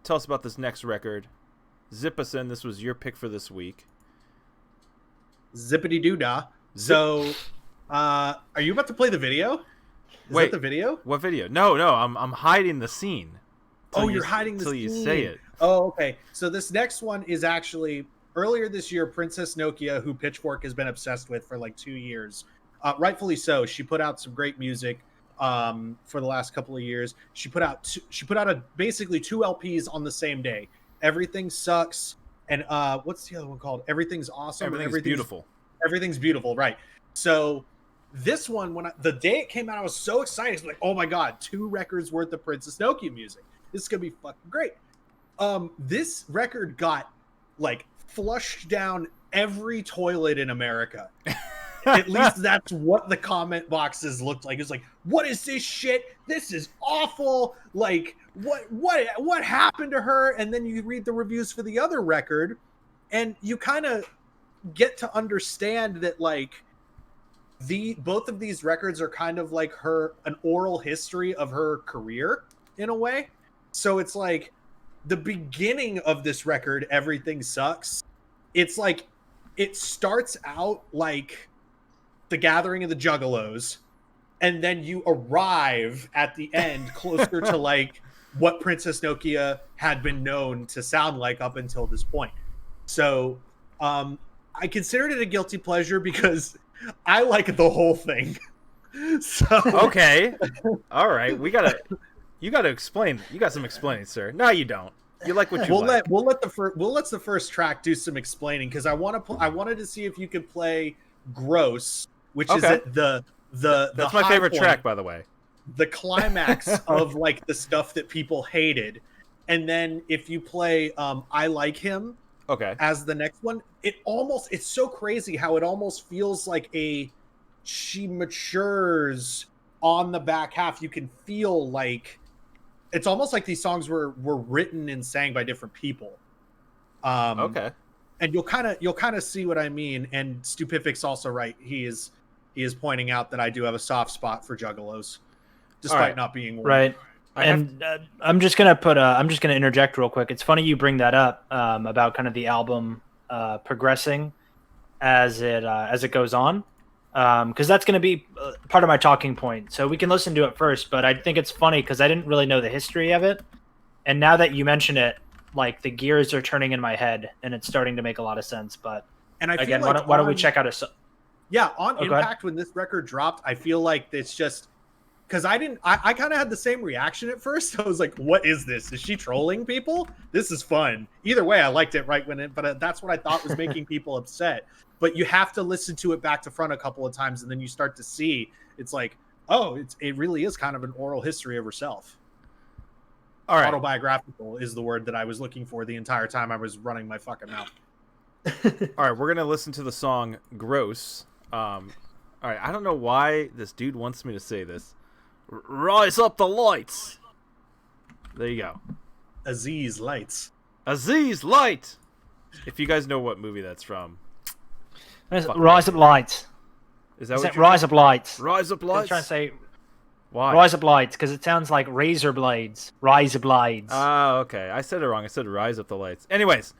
tell us about this next record. Zip us in. This was your pick for this week. Zippity doo dah. So, are you about to play the video? Wait, that the video? What video? No. I'm hiding the scene. You're hiding the scene. Until you say it. Oh, okay. So this next one is actually earlier this year. Princess Nokia, who Pitchfork has been obsessed with for like 2 years, rightfully so. She put out some great music for the last couple of years. She put out basically 2 LPs on the same day. Everything Sucks, and what's the other one called? Everything's Awesome. Everything's Beautiful. Everything's Beautiful, right? So this one, the day it came out, I was so excited. I was like, oh my god, 2 records worth of Princess Nokia music. This is gonna be fucking great. This record got like flushed down every toilet in America. At least that's what the comment boxes looked like. It's like, what is this shit? This is awful. Like, what happened to her? And then you read the reviews for the other record, and you kind of get to understand that like both of these records are kind of like an oral history of her career in a way. So it's like the beginning of this record, Everything Sucks. It's like it starts out like the gathering of the Juggalos, and then you arrive at the end closer to like what Princess Nokia had been known to sound like up until this point. So I considered it a guilty pleasure because I like the whole thing. So okay, all right, you gotta explain. You got some explaining, sir. No, you don't. You like what you like. We'll let the first track do some explaining, because I wanted to see if you could play Gross, which is at that's my favorite track, by the way. The climax of like the stuff that people hated, and then if you play I Like Him as the next one, it's so crazy how it almost feels like she matures on the back half. You can feel like it's almost like these songs were written and sang by different people. And you'll kind of see what I mean. And Stupific's also right. He is pointing out that I do have a soft spot for Juggalos, despite not being one. Right. And I'm just gonna interject real quick. It's funny you bring that up about kind of the album progressing as it goes on, because that's going to be part of my talking point. So we can listen to it first, but I think it's funny because I didn't really know the history of it, and now that you mention it, like the gears are turning in my head, and it's starting to make a lot of sense. But again, why don't we check out a? Yeah, on Impact when this record dropped, I feel like it's just. Because I kind of had the same reaction at first. I was like, what is this? Is she trolling people? This is fun. Either way, I liked it but that's what I thought was making people upset. But you have to listen to it back to front a couple of times, and then you start to see it's like, oh, it really is kind of an oral history of herself. All right. Autobiographical is the word that I was looking for the entire time I was running my fucking mouth. All right, we're going to listen to the song Gross. All right, I don't know why this dude wants me to say this. Rise up the lights. There you go. Aziz Lights. Aziz Light. If you guys know what movie that's from. Rise Up Lights. Is that what Rise Up Lights? Rise Up Lights? I'm trying to say why? Rise Up Lights, because it sounds like razor blades. Rise Up Blades. Oh, okay. I said it wrong. I said Rise Up the Lights. Anyways,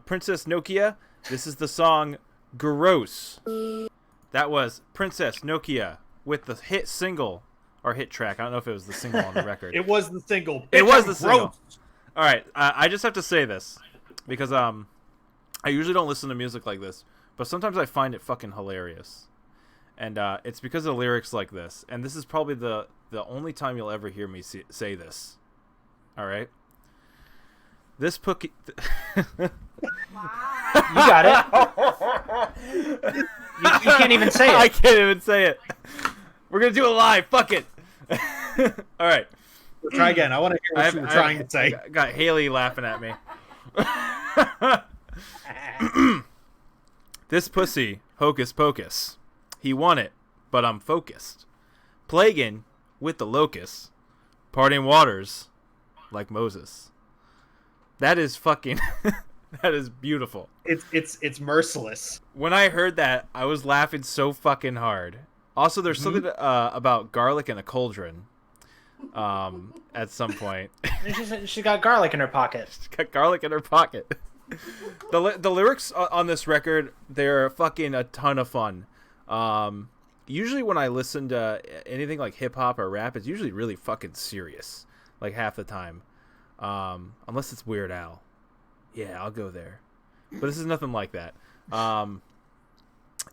Princess Nokia, this is the song Gross. That was Princess Nokia with the hit single. Or hit track. I don't know if it was the single on the record. It was the single. It was the single. All right. I just have to say this because I usually don't listen to music like this, but sometimes I find it fucking hilarious, and it's because of lyrics like this. And this is probably the only time you'll ever hear me say this. All right. This Pookie. You got it. you can't even say it. I can't even say it. We're gonna do it live. Fuck it. All right. We'll try again. I want to hear what you were trying to say. I got Haley laughing at me. This pussy, hocus pocus. He won it, but I'm focused. Plaguing with the locusts. Parting waters like Moses. That is fucking... that is beautiful. It's merciless. When I heard that, I was laughing so fucking hard. Also, there's something about garlic in a cauldron at some point. She's got garlic in her pocket. She's got garlic in her pocket. The lyrics on this record, they're fucking a ton of fun. Usually when I listen to anything like hip hop or rap, it's usually really fucking serious, like half the time. Unless it's Weird Al. Yeah, I'll go there. But this is nothing like that.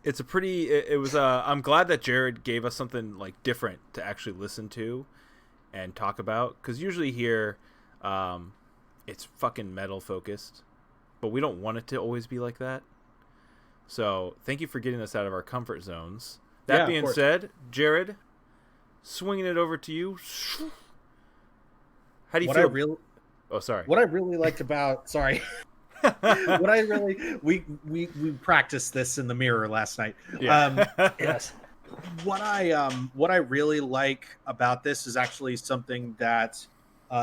It's a pretty. It was. I'm glad that Jared gave us something like different to actually listen to and talk about. Because usually here, it's fucking metal focused, but we don't want it to always be like that. So thank you for getting us out of our comfort zones. That being said, Jared, swinging it over to you. How do you feel? Oh, sorry. What I really liked about what I really we practiced this in the mirror last night. Yeah. Yes. What I really like about this is actually something that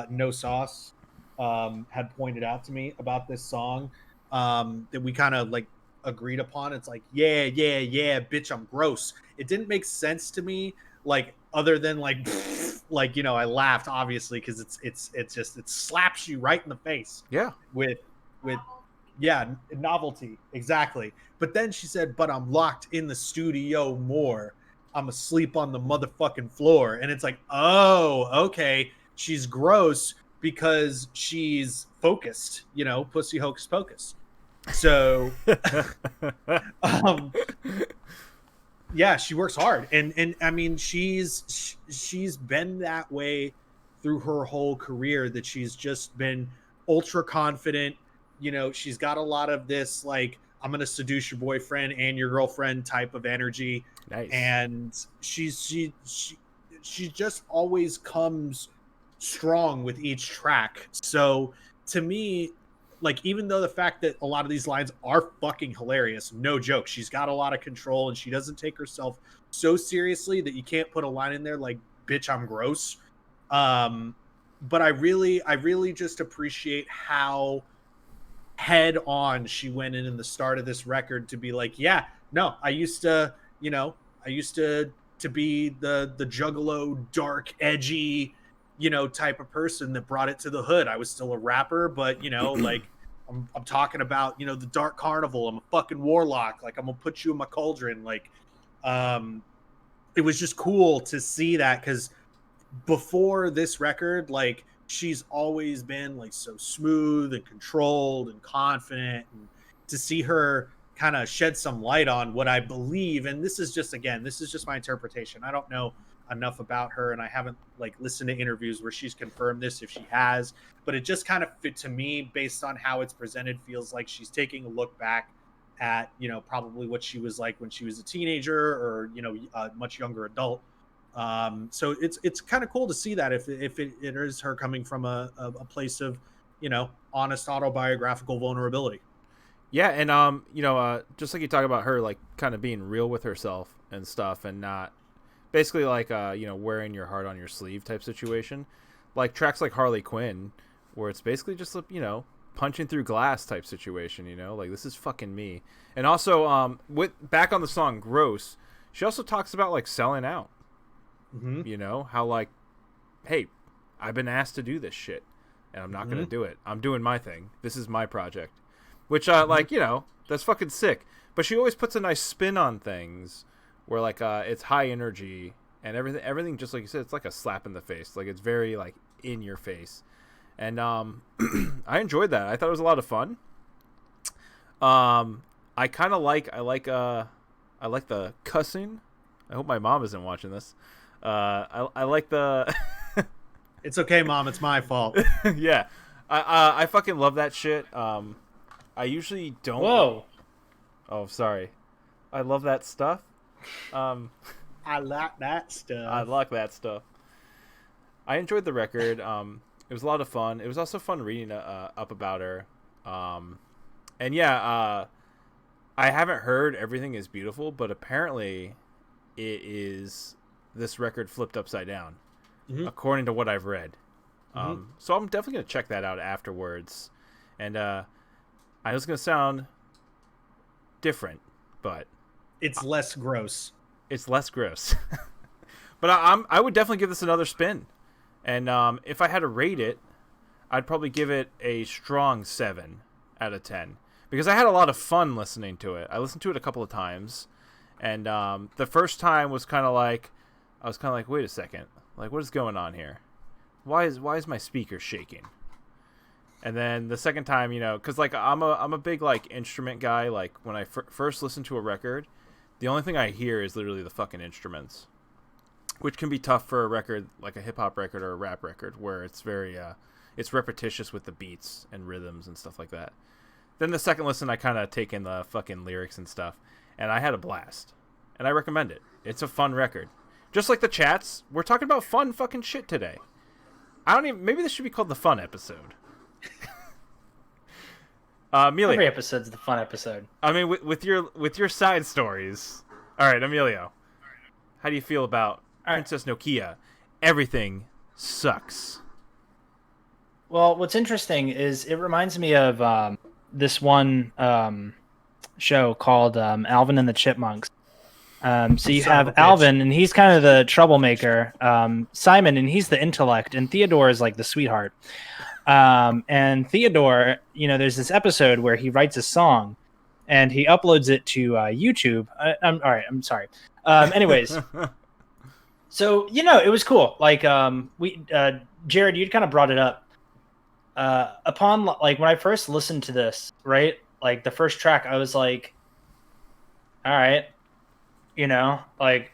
No Sauce had pointed out to me about this song that we kind of like agreed upon. It's like, yeah, bitch, I'm gross. It didn't make sense to me, like other than like like, you know, I laughed obviously because it's just it slaps you right in the face. Yeah. With novelty, exactly. But then she said, but I'm locked in the studio more. I'm asleep on the motherfucking floor. And it's like, oh, okay, she's gross because she's focused, you know, pussy hocus pocus. So yeah, she works hard, and I mean she's been that way through her whole career, that she's just been ultra confident. You know, she's got a lot of this like, I'm gonna seduce your boyfriend and your girlfriend type of energy. Nice. And she just always comes strong with each track. So to me, like, even though the fact that a lot of these lines are fucking hilarious, no joke, she's got a lot of control and she doesn't take herself so seriously that you can't put a line in there like, bitch, I'm gross. But I really just appreciate how head on she went in the start of this record to be like, yeah, no, I used to be the juggalo, dark, edgy, you know, type of person that brought it to the hood. I was still a rapper, but, you know, like I'm talking about, you know, the dark carnival. I'm a fucking warlock. Like, I'm gonna put you in my cauldron. Like, it was just cool to see that, because before this record, like, she's always been like so smooth and controlled and confident, and to see her kind of shed some light on what I believe, and this is just my interpretation. I don't know enough about her, and I haven't like listened to interviews where she's confirmed this if she has, but it just kind of fit to me based on how it's presented. Feels like she's taking a look back at, you know, probably what she was like when she was a teenager, or, you know, a much younger adult. So it's kind of cool to see that if it is her coming from a place of, you know, honest autobiographical vulnerability. Yeah, and you know, just like you talk about her, like, kind of being real with herself and stuff, and not basically like you know, wearing your heart on your sleeve type situation. Like tracks like Harley Quinn, where it's basically just, you know, punching through glass type situation, you know, like, this is fucking me. And also with back on the song Gross, she also talks about like selling out. Mm-hmm. You know, how like, hey, I've been asked to do this shit and I'm not gonna do it. I'm doing my thing. This is my project. Which like, you know, that's fucking sick. But she always puts a nice spin on things where like it's high energy and everything just like you said, it's like a slap in the face. Like, it's very like in your face. And I enjoyed that. I thought it was a lot of fun. I like the cussing. I hope my mom isn't watching this. I like the It's okay, Mom, it's my fault. Yeah. I fucking love that shit. I usually don't. Whoa. Oh, sorry. I love that stuff. I like that stuff. I like that stuff. I enjoyed the record. It was a lot of fun. It was also fun reading up about her. And yeah, I haven't heard Everything Is Beautiful, but apparently it is this record flipped upside down, according to what I've read. So I'm definitely going to check that out afterwards. And I know it's going to sound different, but it's less gross. It's less gross. But I would definitely give this another spin. And if I had to rate it, I'd probably give it a strong 7 out of 10 because I had a lot of fun listening to it. I listened to it a couple of times, and the first time was kind of like, I was kind of like, wait a second, like what is going on here? Why is my speaker shaking? And then the second time, you know, because like I'm a big like instrument guy. Like when I first listen to a record, the only thing I hear is literally the fucking instruments, which can be tough for a record like a hip hop record or a rap record where it's very it's repetitious with the beats and rhythms and stuff like that. Then the second listen, I kind of take in the fucking lyrics and stuff, and I had a blast. And I recommend it. It's a fun record. Just like the chats, we're talking about fun fucking shit today. Maybe this should be called the fun episode. Emilio. Every episode's the fun episode. I mean, with your side stories. All right, Emilio. How do you feel about Princess Nokia? Everything sucks. Well, what's interesting is it reminds me of this one show called Alvin and the Chipmunks. So you have Alvin, and he's kind of the troublemaker. Simon, and he's the intellect, and Theodore is like the sweetheart. And Theodore, you know, there's this episode where he writes a song, and he uploads it to YouTube. All right, I'm sorry. Anyways, so you know, it was cool. Like Jared, you'd kind of brought it up. Upon like when I first listened to this, right? Like the first track, I was like, all right, you know, like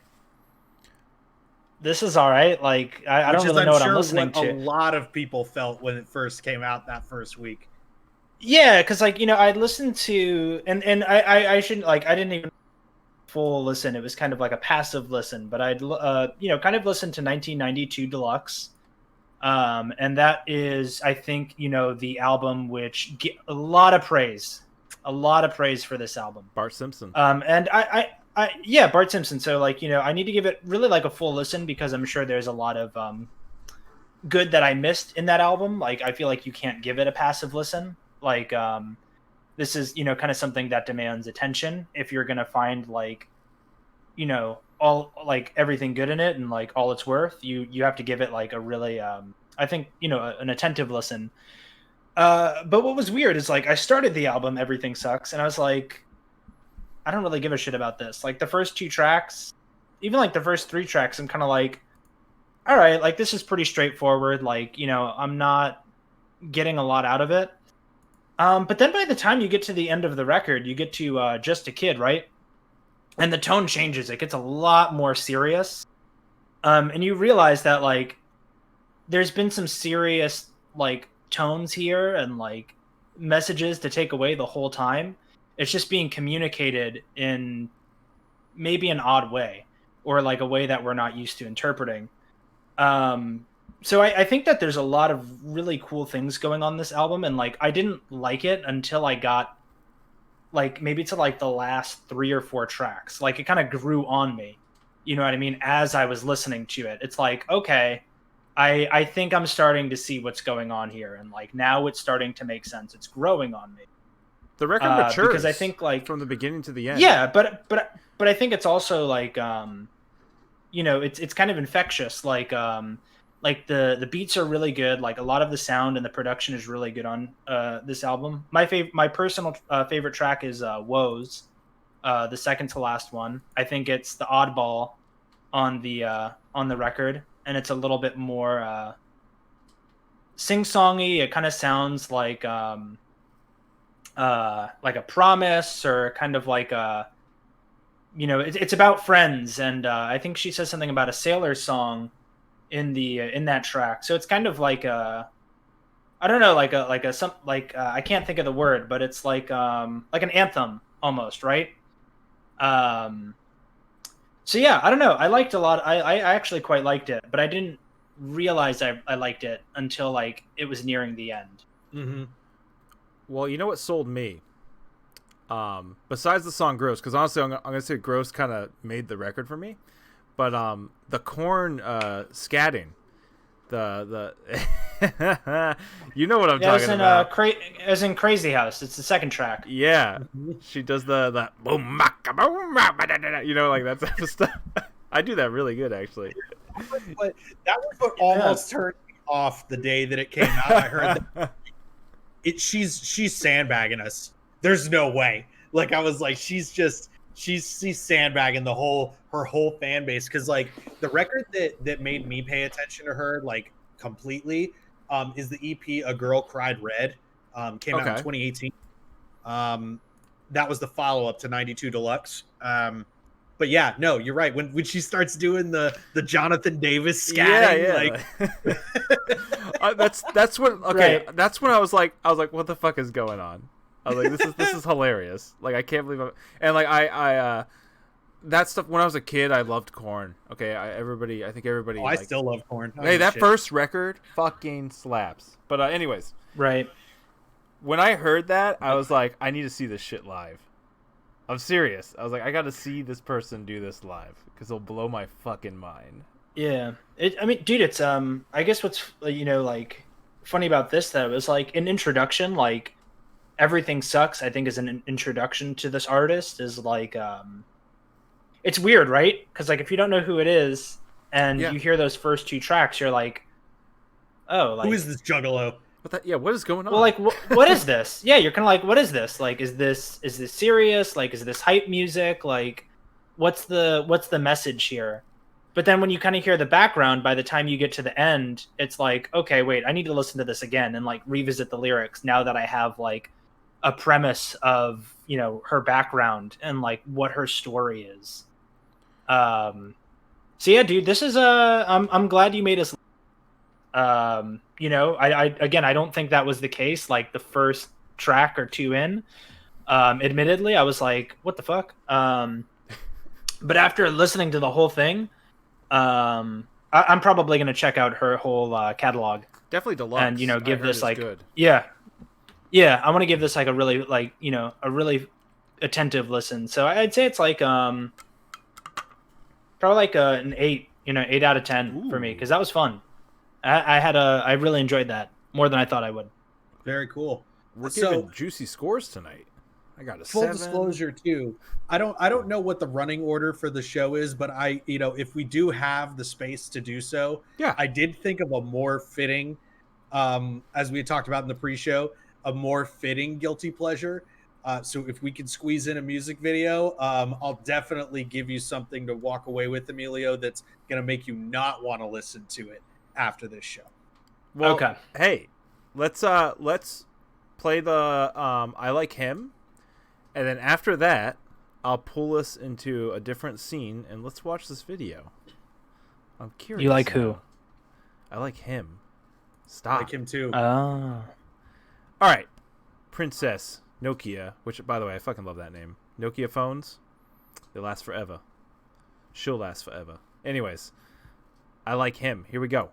this is all right. Like I don't really know what I'm listening to. A lot of people felt when it first came out that first week. Yeah, because like, you know, I listened to and I shouldn't like I didn't even full listen. It was kind of like a passive listen, but I'd you know, kind of listened to 1992 Deluxe. And that is, I think, you know, the album which get a lot of praise for this album. Bart Simpson. And yeah, Bart Simpson. So like, you know, I need to give it really like a full listen because I'm sure there's a lot of good that I missed in that album. Like, I feel like you can't give it a passive listen. Like, this is, you know, kind of something that demands attention if you're going to find like, you know, all like everything good in it and like all it's worth. You have to give it like a really I think, you know, an attentive listen. But what was weird is like I started the album Everything Sucks and I was like, I don't really give a shit about this. Like the first 2 tracks, even like the first 3 tracks, I'm kind of like, all right, like this is pretty straightforward. Like, you know, I'm not getting a lot out of it. But then by the time you get to the end of the record, you get to Just a Kid, right? And the tone changes. It gets a lot more serious. And you realize that, like, there's been some serious, like, tones here and, like, messages to take away the whole time. It's just being communicated in maybe an odd way or, like, a way that we're not used to interpreting. So I think that there's a lot of really cool things going on this album. And, like, I didn't like it until I got like maybe to like the last 3 or 4 tracks. Like it kind of grew on me, you know what I mean? As I was listening to it, it's like, okay, I think I'm starting to see what's going on here. And like, now it's starting to make sense. It's growing on me. The record matures because I think like from the beginning to the end. Yeah. But I think it's also like, you know, it's kind of infectious. Like the beats are really good. Like a lot of the sound and the production is really good on this album. My personal favorite track is Woes, the second to last one. I think it's the oddball on the record, and it's a little bit more sing-songy. It kind of sounds like a promise or kind of like a, you know, it's about friends, and I think she says something about a sailor song in that track. So it's kind of like a, I don't know, I can't think of the word, but it's like an anthem almost, right? So yeah, I don't know. I liked a lot. I actually quite liked it, but I didn't realize I liked it until like it was nearing the end. Mm-hmm. Well, you know what sold me? Besides the song Gross, because honestly I'm gonna say Gross kind of made the record for me. But the Korn scatting, the you know what I'm talking about. As in Crazy House, it's the second track. Yeah, she does the boom, you know, like that type of stuff. I do that really good, actually. But that was what almost turned me off the day that it came out. I heard that she's sandbagging us. There's no way. Like I was like, she's sandbagging her whole fan base. Cause like the record that made me pay attention to her like completely is the EP A Girl Cried Red. Came out in 2018. That was the follow-up to 92 Deluxe. But yeah, no, you're right. When she starts doing the Jonathan Davis scatting, that's when Right. that's when I was like, what the fuck is going on? I was like, this is hilarious. Like I can't believe and like I that stuff when I was a kid, I loved Korn. Okay, I think everybody. I still love Korn. Hey, that first record fucking slaps. But anyways, Right. when I heard that, I was like, I need to see this shit live. I'm serious. I was like, I got to see this person do this live because it'll blow my fucking mind. Yeah. I mean, dude, it's I guess what's like funny about this though is like an introduction, like Everything Sucks, I think is an introduction to this artist is like it's weird, right? Because like if you don't know who it is and you hear those first two tracks, you're like, oh, like who is this juggalo? What is going on? Well, like what is this? Yeah, you're kind of like, what is this? Like, is this serious? Like, is this hype music? Like, what's the message here? But then when you kind of hear the background, by the time you get to the end, it's like, okay, wait, I need to listen to this again and like revisit the lyrics now that I have like a premise of her background and like what her story is. So yeah, dude, this is I'm glad you made us. I don't think that was the case. Like the first track or two in, admittedly, I was like, what the fuck? But after listening to the whole thing, I'm probably going to check out her whole catalog. Definitely Deluxe. And, give this like, good. yeah, I want to give this like a really like, a really attentive listen. So I'd say it's like, probably like an 8, 8 out of 10 for me. Cause that was fun. I really enjoyed that more than I thought I would. Very cool. We're giving juicy scores tonight. I got a full 7. disclosure too. I don't know what the running order for the show is, but if we do have the space to do so, I did think of a more fitting, as we had talked about in the pre-show, a more fitting guilty pleasure. So if we can squeeze in a music video, I'll definitely give you something to walk away with, Emilio, that's going to make you not want to listen to it after this show. Well, okay. Hey, let's play the I Like Him, and then after that, I'll pull us into a different scene and let's watch this video. I'm curious. You like who? I like him. Stop. I like him too. All right, Princess Nokia, which by the way I fucking love that name. Nokia phones, they last forever. She'll last forever. Anyways, I Like Him. Here we go.